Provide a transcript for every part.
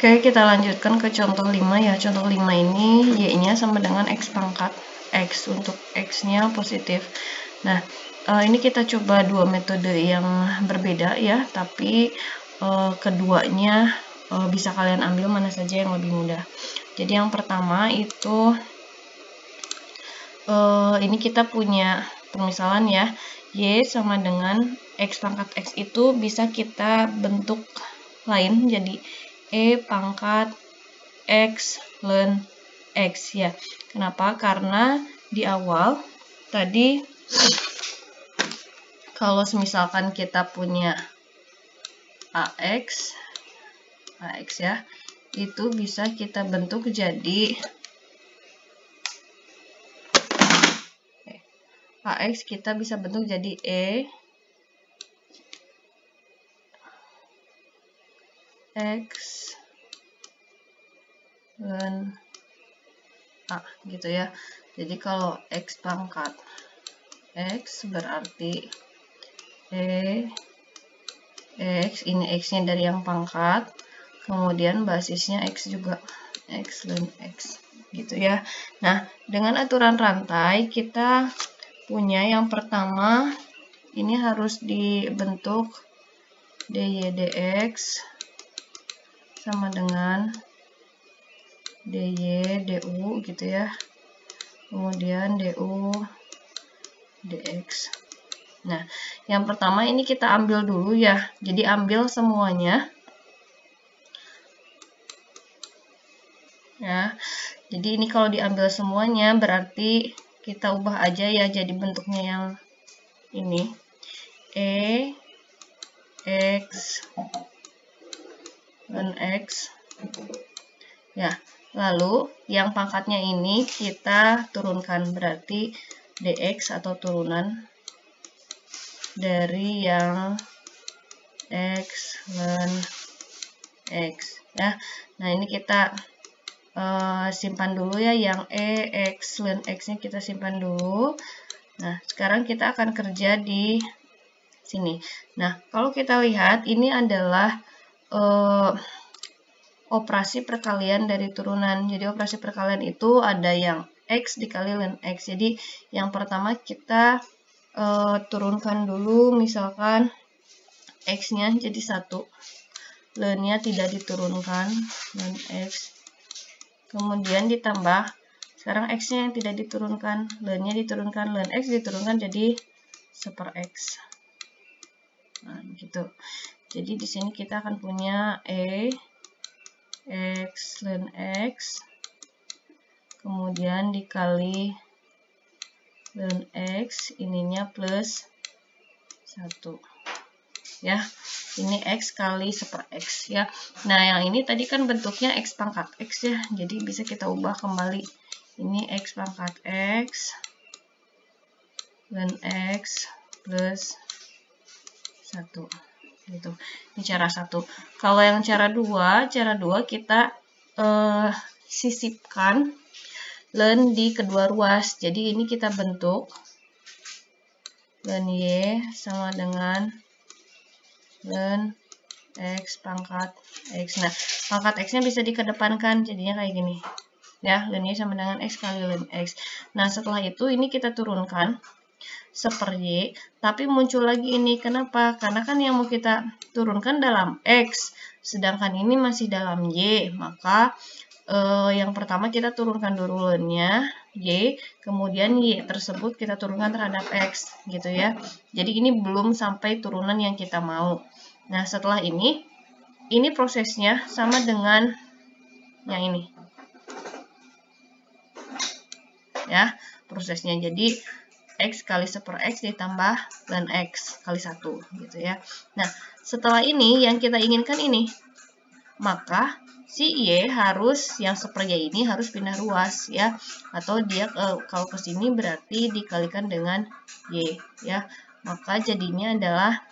Oke, kita lanjutkan ke contoh 5 ya. Contoh 5 ini Y-nya sama dengan X pangkat X. Untuk X-nya positif. Nah, ini kita coba dua metode yang berbeda ya, tapi keduanya bisa kalian ambil mana saja yang lebih mudah. Jadi yang pertama itu ini kita punya permisalan ya, Y sama dengan X pangkat X itu bisa kita bentuk lain jadi E pangkat X ln X ya. Kenapa? Karena di awal tadi kalau misalkan kita punya AX ya, itu bisa kita bentuk jadi AX kita bisa bentuk jadi E X ln A gitu ya. Jadi kalau X pangkat X berarti E X, ini X-nya dari yang pangkat, kemudian basisnya X juga, X ln X gitu ya. Nah, dengan aturan rantai kita punya yang pertama ini harus dibentuk dy dx sama dengan dy du gitu ya, kemudian du dx. Nah, yang pertama ini kita ambil dulu ya, jadi ambil semuanya ya. Jadi ini kalau diambil semuanya berarti kita ubah aja ya jadi bentuknya yang ini, E X ln X ya. Lalu yang pangkatnya ini kita turunkan, berarti dx atau turunan dari yang X ln X ya. Nah, ini kita simpan dulu ya, yang X ln X nya kita simpan dulu. Nah, sekarang kita akan kerja di sini. Nah, kalau kita lihat ini adalah operasi perkalian dari turunan. Jadi operasi perkalian itu ada yang X dikali ln X. Jadi yang pertama kita turunkan dulu, misalkan X-nya jadi 1, ln-nya tidak diturunkan, ln X. Kemudian ditambah, sekarang X-nya yang tidak diturunkan, ln-nya diturunkan, ln X diturunkan jadi 1/X. Nah, gitu. Jadi di sini kita akan punya E X ln X, kemudian dikali ln X, ininya plus 1 ya. Ini X kali 1/X ya. Nah, yang ini tadi kan bentuknya X pangkat X ya, jadi bisa kita ubah kembali. Ini X pangkat X ln X plus 1 gitu. Ini cara 1. Kalau yang cara 2 kita sisipkan ln di kedua ruas. Jadi ini kita bentuk ln Y sama dengan ln X pangkat X. Nah, pangkat X-nya bisa dikedepankan, jadinya kayak gini. Ya, ln Y sama dengan X kali ln X. Nah, setelah itu ini kita turunkan 1/Y, tapi muncul lagi ini. Kenapa? Karena kan yang mau kita turunkan dalam X, sedangkan ini masih dalam Y. Maka yang pertama kita turunkan dulu ln-nya Y, kemudian Y tersebut kita turunkan terhadap X gitu ya. Jadi ini belum sampai turunan yang kita mau. Nah, setelah ini prosesnya sama dengan yang ini ya, prosesnya. Jadi X kali 1/X ditambah ln X kali 1 gitu ya. Nah, setelah ini yang kita inginkan ini, maka si Y harus, yang 1/Y ini harus pindah ruas ya, atau dia kalau ke sini berarti dikalikan dengan Y ya. Maka jadinya adalah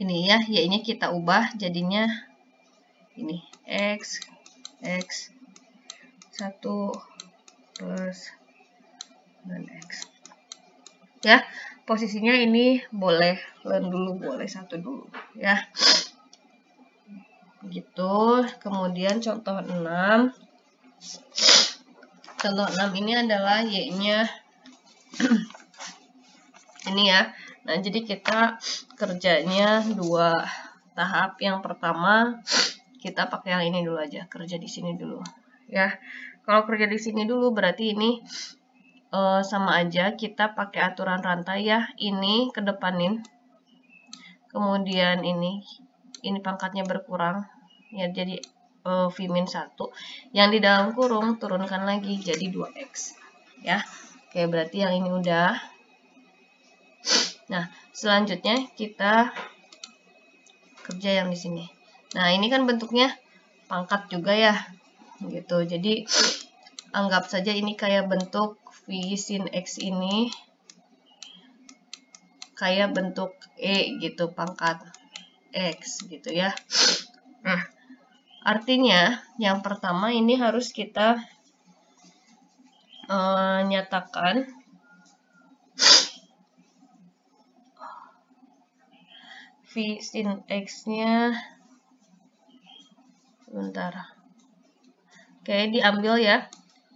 ini ya, Y-nya kita ubah jadinya ini X 1 plus ln X ya. Posisinya ini boleh ln dulu, boleh 1 dulu ya. gitu. Kemudian contoh 6. Contoh 6 ini adalah Y-nya ini ya. Nah, jadi kita kerjanya 2 tahap. Yang pertama, kita pakai yang ini dulu aja, kerja di sini dulu. Ya, kalau kerja di sini dulu berarti ini sama aja, kita pakai aturan rantai ya. Ini kedepanin. Kemudian ini pangkatnya berkurang. Ya, jadi V-1. Yang di dalam kurung turunkan lagi jadi 2X. Ya. Oke, berarti yang ini udah. Nah, selanjutnya kita kerja yang di sini. Nah, ini kan bentuknya pangkat juga ya. Gitu. Jadi anggap saja ini kayak bentuk V sin X ini kayak bentuk E gitu, pangkat X gitu ya. Nah, artinya yang pertama ini harus kita nyatakan V sin X-nya, sebentar. Oke, diambil ya.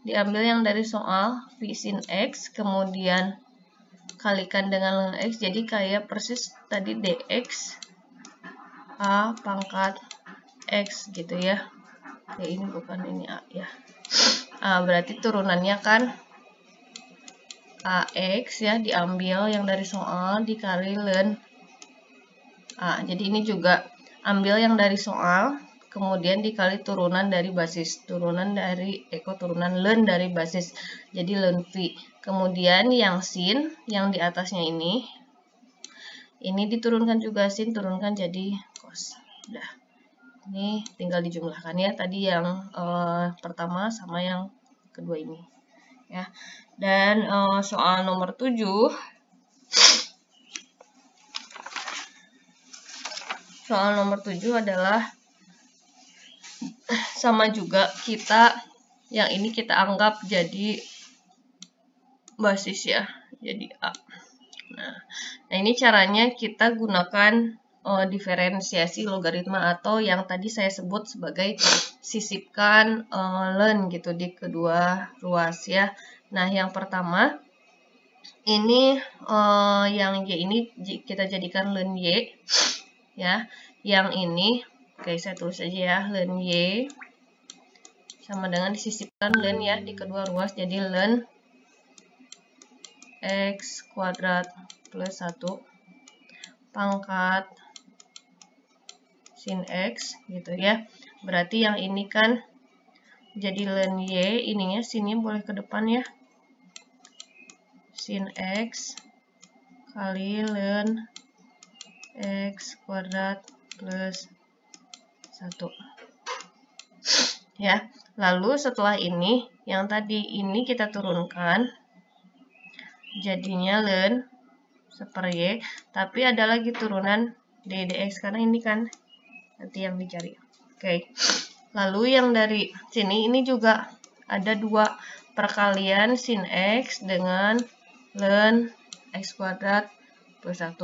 Diambil yang dari soal V sin X, kemudian kalikan dengan ln X, jadi kayak persis tadi DX A pangkat X gitu ya. Oke, ini bukan ini A ya. Berarti turunannya kan AX ya, diambil yang dari soal dikali ln A. Jadi ini juga ambil yang dari soal, kemudian dikali turunan dari basis. Turunan dari turunan ln dari basis. Jadi ln V. Kemudian yang sin, yang di atasnya ini diturunkan juga sin, turunkan jadi cos. Udah. Ini tinggal dijumlahkan ya, tadi yang pertama sama yang kedua ini ya. Dan soal nomor 7 adalah sama juga, kita yang ini kita anggap jadi basis ya, jadi A. Nah, ini caranya kita gunakan diferensiasi logaritma atau yang tadi saya sebut sebagai sisipkan ln gitu di kedua ruas ya. Nah, yang pertama ini yang Y ini kita jadikan ln Y ya. Yang ini oke, saya tulis aja ya, ln Y sama dengan disisipkan ln ya di kedua ruas, jadi ln X kuadrat plus 1 pangkat sin X gitu ya. Berarti yang ini kan jadi ln Y, ininya sinnya boleh ke depan ya. Sin X kali ln X kuadrat plus 1. Ya, lalu setelah ini, yang tadi ini kita turunkan, jadinya ln seper Y, tapi ada lagi turunan dx, karena ini kan nanti yang dicari. Oke. Lalu yang dari sini ini juga ada 2 perkalian sin X dengan ln X kuadrat plus 1.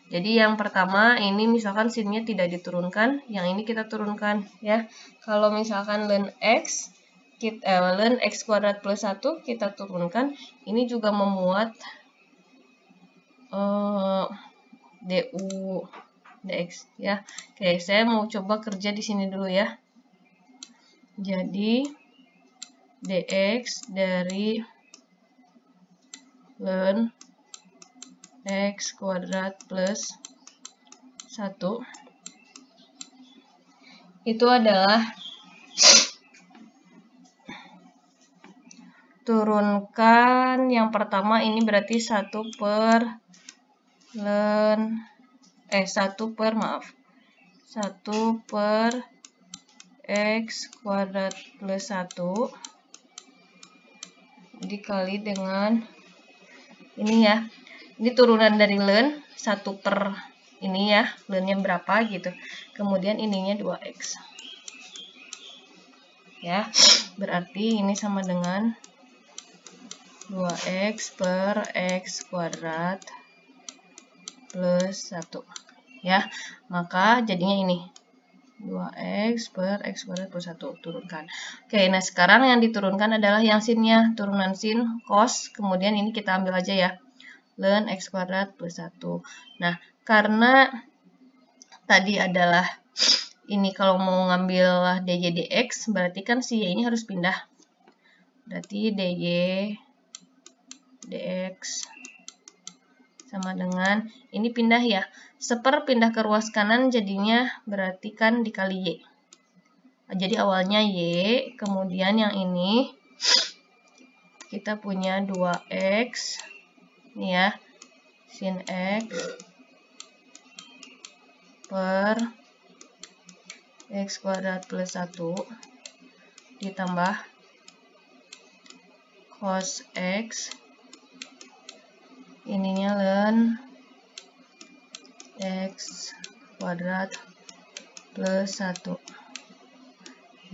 Jadi yang pertama ini misalkan sinnya tidak diturunkan, yang ini kita turunkan ya. Kalau misalkan ln X kuadrat plus 1 kita turunkan, ini juga memuat du dx ya. Oke, saya mau coba kerja di sini dulu ya. Jadi dx dari ln X kuadrat plus 1 itu adalah turunkan yang pertama ini berarti 1 per X kuadrat plus 1 dikali dengan ini ya. Ini turunan dari ln 1 per ini ya, ln-nya berapa gitu. Kemudian ininya 2x. Ya, berarti ini sama dengan 2x per X kuadrat plus 1. Ya, maka jadinya ini 2x per x kuadrat plus 1. Turunkan. Oke, nah sekarang yang diturunkan adalah yang sinnya. Turunan sin, cos, kemudian ini kita ambil aja ya. Ln x kuadrat plus 1. Nah, karena tadi adalah ini kalau mau ngambil dy dx, berarti kan si y ini harus pindah. Berarti dy dx sama dengan, ini pindah ya. Seper pindah ke ruas kanan jadinya berarti kan dikali y. Jadi awalnya y, kemudian yang ini kita punya 2x. Ini ya, sin x per x kuadrat plus 1 ditambah cos x, ininya ln x kuadrat plus 1.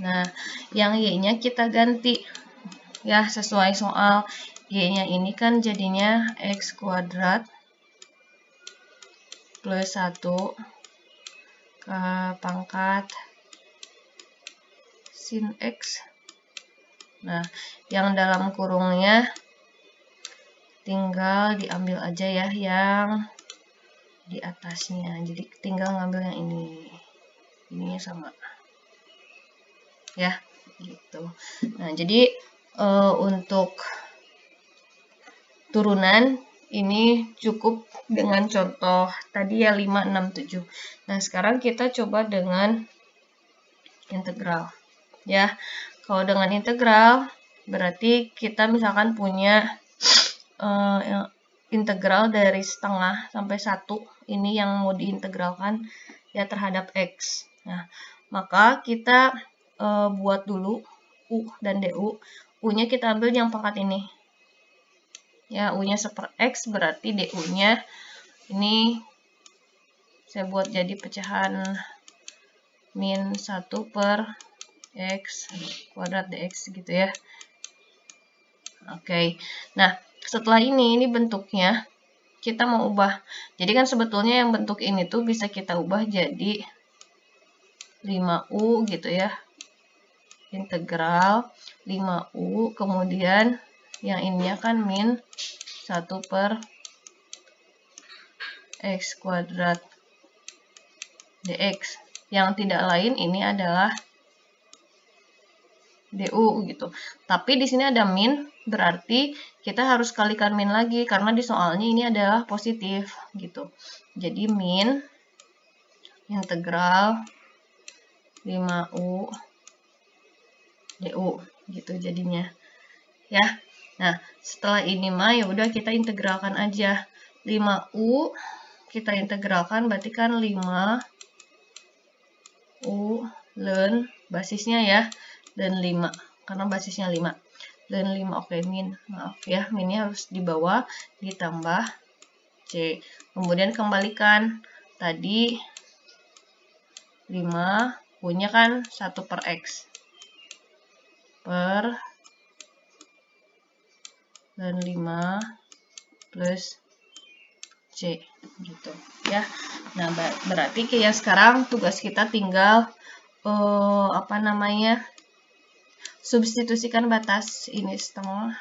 Nah, yang y-nya kita ganti ya sesuai soal. Y-nya ini kan jadinya x kuadrat plus 1 ke pangkat sin x. Nah, yang dalam kurungnya tinggal diambil aja ya yang di atasnya. Jadi tinggal ngambil yang ini. Ininya sama. Ya, gitu. Nah, jadi untuk turunan ini cukup dengan contoh tadi ya 5, 6, 7. Nah, sekarang kita coba dengan integral. Ya, kalau dengan integral berarti kita misalkan punya integral dari setengah sampai 1. Ini yang mau diintegralkan ya terhadap x. Nah, maka kita buat dulu u dan du. U-nya kita ambil yang pangkat ini. Ya, u-nya seper x berarti du-nya ini saya buat jadi pecahan min 1 per x kuadrat dx gitu ya. Oke. Nah, setelah ini bentuknya kita mau ubah. Jadi kan sebetulnya yang bentuk ini tuh bisa kita ubah jadi 5u gitu ya. Integral 5u, kemudian yang ininya kan min 1 per x kuadrat dx. Yang tidak lain ini adalah du gitu. Tapi di sini ada min, berarti kita harus kalikan min lagi karena di soalnya ini adalah positif gitu. Jadi min integral 5u du gitu jadinya. Ya. Nah, setelah ini mah ya udah kita integralkan aja. 5u kita integralkan berarti kan 5u ln basisnya ya. Dan 5, karena basisnya 5. Dan 5, oke, min. Maaf ya, minnya harus di bawah, ditambah C. Kemudian kembalikan. Tadi 5, punya kan 1 per x. Per dan 5 plus C. Gitu ya. Nah, berarti kayak sekarang tugas kita tinggal substitusikan batas ini setengah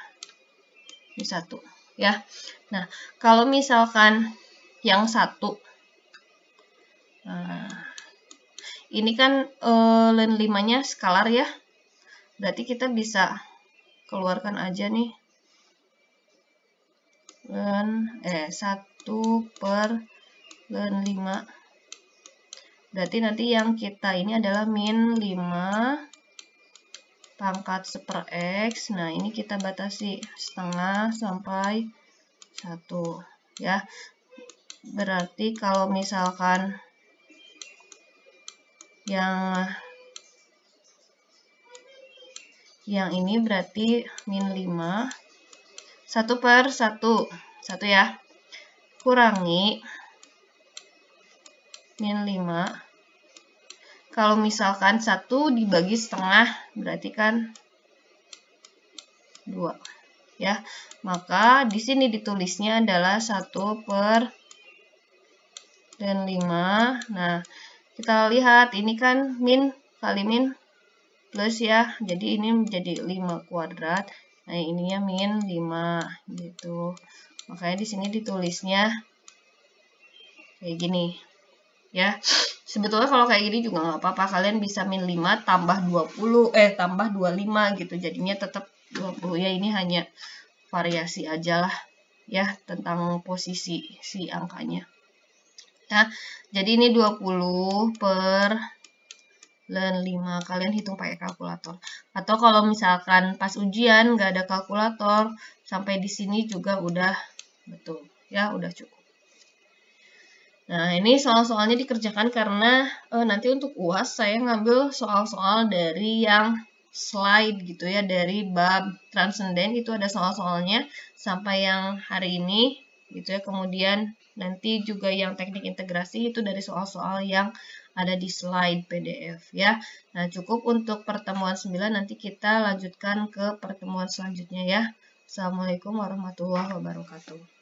ini 1 ya. Nah, kalau misalkan yang 1 ini kan ln 5-nya skalar ya. Berarti kita bisa keluarkan aja nih ln 1 per ln 5. Berarti nanti yang kita ini adalah min 5 pangkat seper x. Nah, ini kita batasi setengah sampai 1 ya. Berarti kalau misalkan yang ini berarti min 5 1 per 1 ya, kurangi min 5. Kalau misalkan 1 dibagi setengah, berarti kan 2. Ya, maka di sini ditulisnya adalah 1 per dan 5. Nah, Kita lihat ini kan min kali min plus ya. Jadi ini menjadi 5 kuadrat. Nah, ininya min 5 gitu. Makanya di sini ditulisnya kayak gini. Ya. Sebetulnya kalau kayak gini juga nggak apa-apa. Kalian bisa min 5 tambah 20 tambah 25 gitu. Jadinya tetap 20 ya. Ini hanya variasi aja lah ya tentang posisi si angkanya. Nah, jadi ini 20 per ln 5. Kalian hitung pakai kalkulator. Atau kalau misalkan pas ujian nggak ada kalkulator, sampai di sini juga udah betul. Ya, udah cukup. Nah, ini soal-soalnya dikerjakan karena nanti untuk UAS saya ngambil soal-soal dari yang slide gitu ya, dari bab transenden itu ada soal-soalnya sampai yang hari ini gitu ya. Kemudian nanti juga yang teknik integrasi itu dari soal-soal yang ada di slide PDF ya. Nah, cukup untuk pertemuan 9, nanti kita lanjutkan ke pertemuan selanjutnya ya. Assalamualaikum warahmatullahi wabarakatuh.